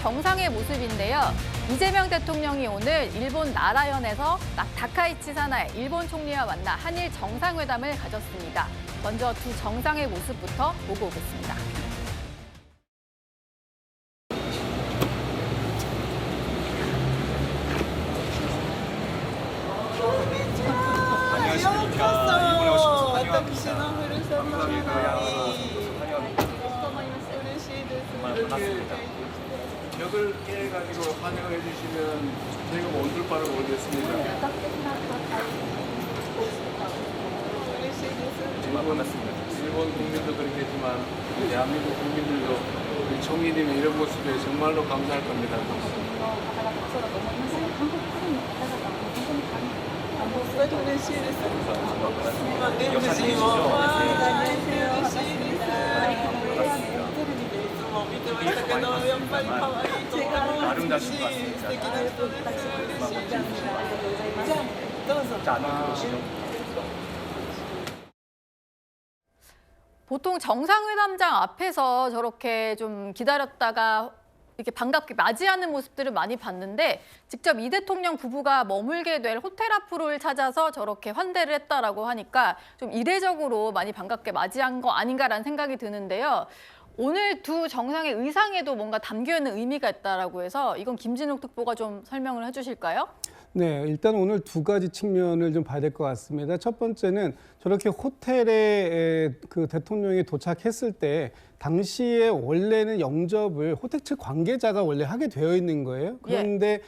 정상의 모습인데요. 이재명 대통령이 오늘 일본 나라현에서 다카이치 사나이 일본 총리와 만나 한일 정상회담을 가졌습니다. 먼저 두 정상의 모습부터 보고 오겠습니다. 벽을 깨가지고 환영해 주시면 저희가 온돌바를 올리겠습니다. 일본 국민도 그렇겠지만 대한민국 국민들도 우리 총리님의 이런 모습에 정말로 감사할 겁니다. 아름다우신 것 같습니다. 자, 안으로 들어오시죠. 보통 정상회담장 앞에서 저렇게 좀 기다렸다가 이렇게 반갑게 맞이하는 모습들을 많이 봤는데 직접 이 대통령 부부가 머물게 될 호텔 앞으로를 찾아서 저렇게 환대를 했다라고 하니까 좀 이례적으로 많이 반갑게 맞이한 거 아닌가라는 생각이 드는데요. 오늘 두 정상의 의상에도 뭔가 담겨있는 의미가 있다라고 해서 이건 김진욱 특보가 좀 설명을 해주실까요? 네, 일단 오늘 두 가지 측면을 좀 봐야 될 것 같습니다. 첫 번째는 저렇게 호텔에 그 대통령이 도착했을 때 당시에 원래는 영접을 호텔 측 관계자가 원래 하게 되어 있는 거예요. 그런데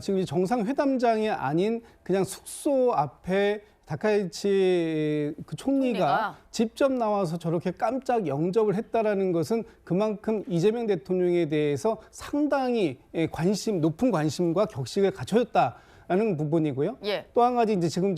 지금 이 정상회담장이 아닌 그냥 숙소 앞에 다카이치 그 총리가 직접 나와서 저렇게 깜짝 영접을 했다라는 것은 그만큼 이재명 대통령에 대해서 상당히 높은 관심과 격식을 갖춰졌다라는 부분이고요. 또 한 가지 지금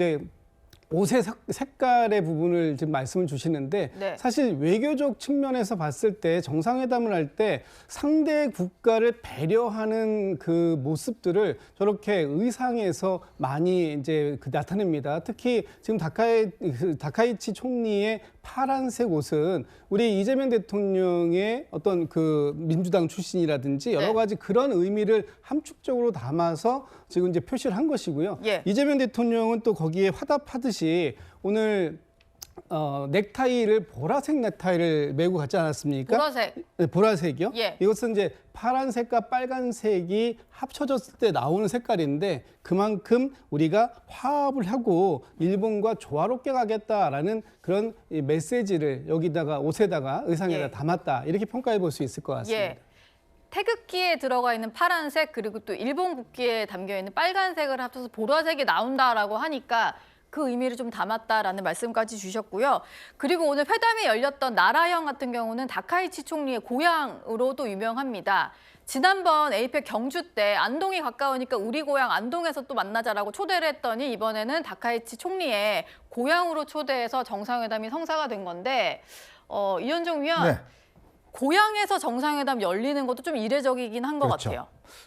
옷의 색깔의 부분을 지금 말씀을 주시는데 사실 외교적 측면에서 봤을 때 정상회담을 할 때 상대 국가를 배려하는 그 모습들을 저렇게 의상에서 많이 나타냅니다. 특히 지금 다카이치 총리의 파란색 옷은 우리 이재명 대통령의 어떤 그 민주당 출신이라든지 여러 가지 그런 의미를 함축적으로 담아서 지금 표시를 한 것이고요. 이재명 대통령은 또 거기에 화답하듯이 오늘 넥타이를 보라색 넥타이를 메고 갔지 않았습니까? 보라색. 네, 보라색이요. 이것은 파란색과 빨간색이 합쳐졌을 때 나오는 색깔인데 그만큼 우리가 화합을 하고 일본과 조화롭게 가겠다라는 그런 메시지를 여기다가 옷에다가 의상에다 담았다. 이렇게 평가해 볼 수 있을 것 같습니다. 태극기에 들어가 있는 파란색 그리고 또 일본 국기에 담겨 있는 빨간색을 합쳐서 보라색이 나온다라고 하니까 그 의미를 좀 담았다라는 말씀까지 주셨고요. 그리고 오늘 회담이 열렸던 나라현 같은 경우는 다카이치 총리의 고향으로도 유명합니다. 지난번 에이펙 경주 때 안동이 가까우니까 우리 고향 안동에서 또 만나자라고 초대를 했더니 이번에는 다카이치 총리의 고향으로 초대해서 정상회담이 성사가 된 건데 이현정 위원, 고향에서 정상회담 열리는 것도 좀 이례적이긴 한 것 같아요.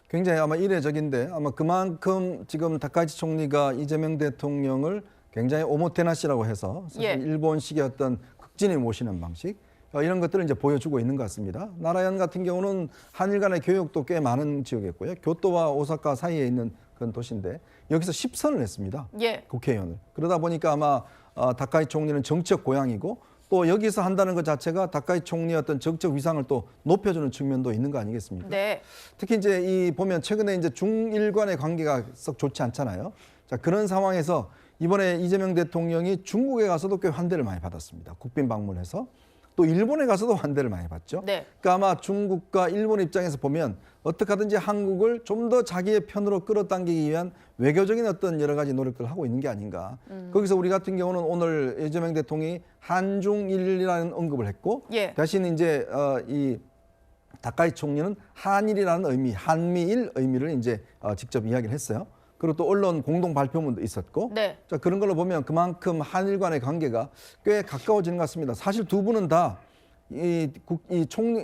굉장히 아마 이례적인데 아마 그만큼 지금 다카이치 총리가 이재명 대통령을 굉장히 오모테나시라고 해서 사실 일본식의 어떤 극진히 모시는 방식 이런 것들을 보여주고 있는 것 같습니다. 나라현 같은 경우는 한일 간의 교역도 꽤 많은 지역이었고요. 교토와 오사카 사이에 있는 그런 도시인데 여기서 10선을 했습니다. 국회의원을. 그러다 보니까 아마 다카이치 총리는 정치적 고향이고 또 여기서 한다는 것 자체가 다카이치 총리의 어떤 정적 위상을 또 높여주는 측면도 있는 거 아니겠습니까? 특히 이 보면 최근에 중일 간의 관계가 썩 좋지 않잖아요. 자, 그런 상황에서 이번에 이재명 대통령이 중국에 가서도 꽤 환대를 많이 받았습니다. 국빈 방문해서. 또 일본에 가서도 환대를 많이 받죠. 그러니까 아마 중국과 일본 입장에서 보면 어떻게 하든지 한국을 좀 더 자기의 편으로 끌어당기기 위한 외교적인 어떤 여러 가지 노력들을 하고 있는 게 아닌가. 거기서 우리 같은 경우는 오늘 이재명 대통령이 한중일이라는 언급을 했고 대신 이 다카이치 총리는 한일이라는 의미, 한미일 의미를 직접 이야기를 했어요. 그리고 또 언론 공동 발표문도 있었고 자, 그런 걸로 보면 그만큼 한일 간의 관계가 꽤 가까워지는 것 같습니다. 사실 두 분은 다 이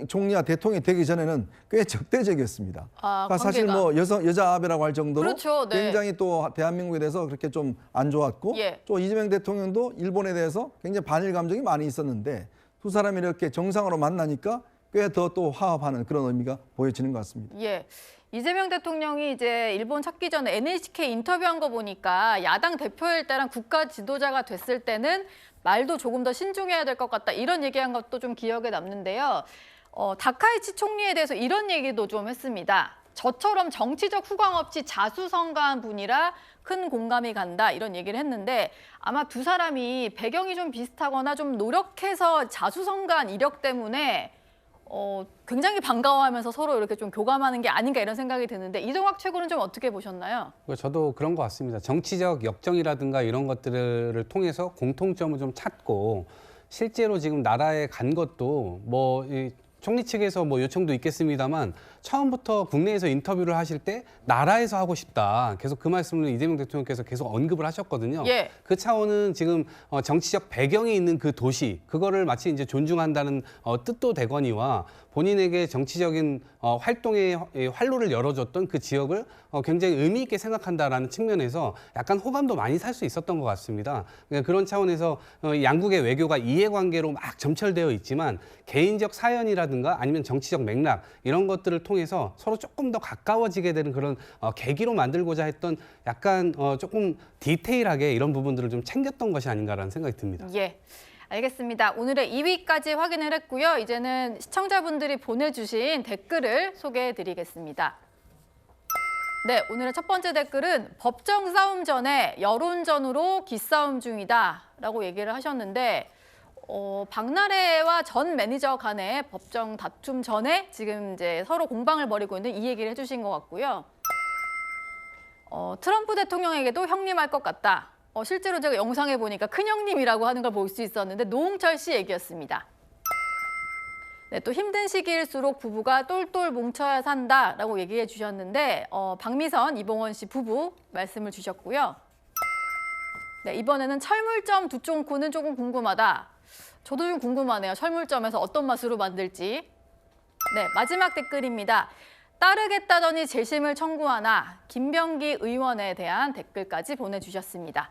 총리와 대통령이 되기 전에는 꽤 적대적이었습니다. 그러니까 사실 여자 아베라고 할 정도로 굉장히 또 대한민국에 대해서 그렇게 좀 안 좋았고 또 이재명 대통령도 일본에 대해서 굉장히 반일 감정이 많이 있었는데 두 사람이 이렇게 정상으로 만나니까 꽤 더 또 화합하는 그런 의미가 보여지는 것 같습니다. 예. 이재명 대통령이 이제 일본 찾기 전에 NHK 인터뷰한 거 보니까 야당 대표일 때랑 국가 지도자가 됐을 때는 말도 조금 더 신중해야 될 것 같다. 이런 얘기한 것도 좀 기억에 남는데요. 다카이치 총리에 대해서 이런 얘기도 좀 했습니다. 저처럼 정치적 후광 없이 자수성가한 분이라 큰 공감이 간다. 이런 얘기를 했는데 아마 두 사람이 배경이 좀 비슷하거나 좀 노력해서 자수성가한 이력 때문에 굉장히 반가워하면서 서로 이렇게 좀 교감하는 게 아닌가 이런 생각이 드는데 이동학 최고는 좀 어떻게 보셨나요? 저도 그런 것 같습니다. 정치적 역정이라든가 이런 것들을 통해서 공통점을 좀 찾고 실제로 지금 나라에 간 것도 이 총리 측에서 요청도 있겠습니다만 처음부터 국내에서 인터뷰를 하실 때 나라에서 하고 싶다. 계속 그 말씀을 이재명 대통령께서 계속 언급을 하셨거든요. 예. 그 차원은 지금 정치적 배경이 있는 그 도시, 그거를 마치 이제 존중한다는 뜻도 되거니와 본인에게 정치적인 활동의 활로를 열어줬던 그 지역을 굉장히 의미 있게 생각한다라는 측면에서 약간 호감도 많이 살 수 있었던 것 같습니다. 그런 차원에서 양국의 외교가 이해관계로 막 점철되어 있지만 개인적 사연이라든가 아니면 정치적 맥락 이런 것들을 통해서 서로 조금 더 가까워지게 되는 그런 계기로 만들고자 했던 약간 조금 디테일하게 이런 부분들을 좀 챙겼던 것이 아닌가라는 생각이 듭니다. 예. 알겠습니다. 오늘의 2위까지 확인을 했고요. 이제는 시청자분들이 보내주신 댓글을 소개해드리겠습니다. 네, 오늘의 첫 번째 댓글은 법정 싸움 전에 여론전으로 기싸움 중이다라고 얘기를 하셨는데 박나래와 전 매니저 간의 법정 다툼 전에 지금 이제 서로 공방을 벌이고 있는 이 얘기를 해주신 것 같고요. 트럼프 대통령에게도 형님 할 것 같다. 실제로 제가 영상에 보니까 큰형님이라고 하는 걸 볼 수 있었는데 노홍철 씨 얘기였습니다. 네, 또 힘든 시기일수록 부부가 똘똘 뭉쳐야 산다라고 얘기해 주셨는데 박미선, 이봉원 씨 부부 말씀을 주셨고요. 네, 이번에는 철물점 두쫑코는 조금 궁금하다. 저도 좀 궁금하네요. 철물점에서 어떤 맛으로 만들지. 네, 마지막 댓글입니다. 따르겠다더니 재심을 청구하나 김병기 의원에 대한 댓글까지 보내주셨습니다.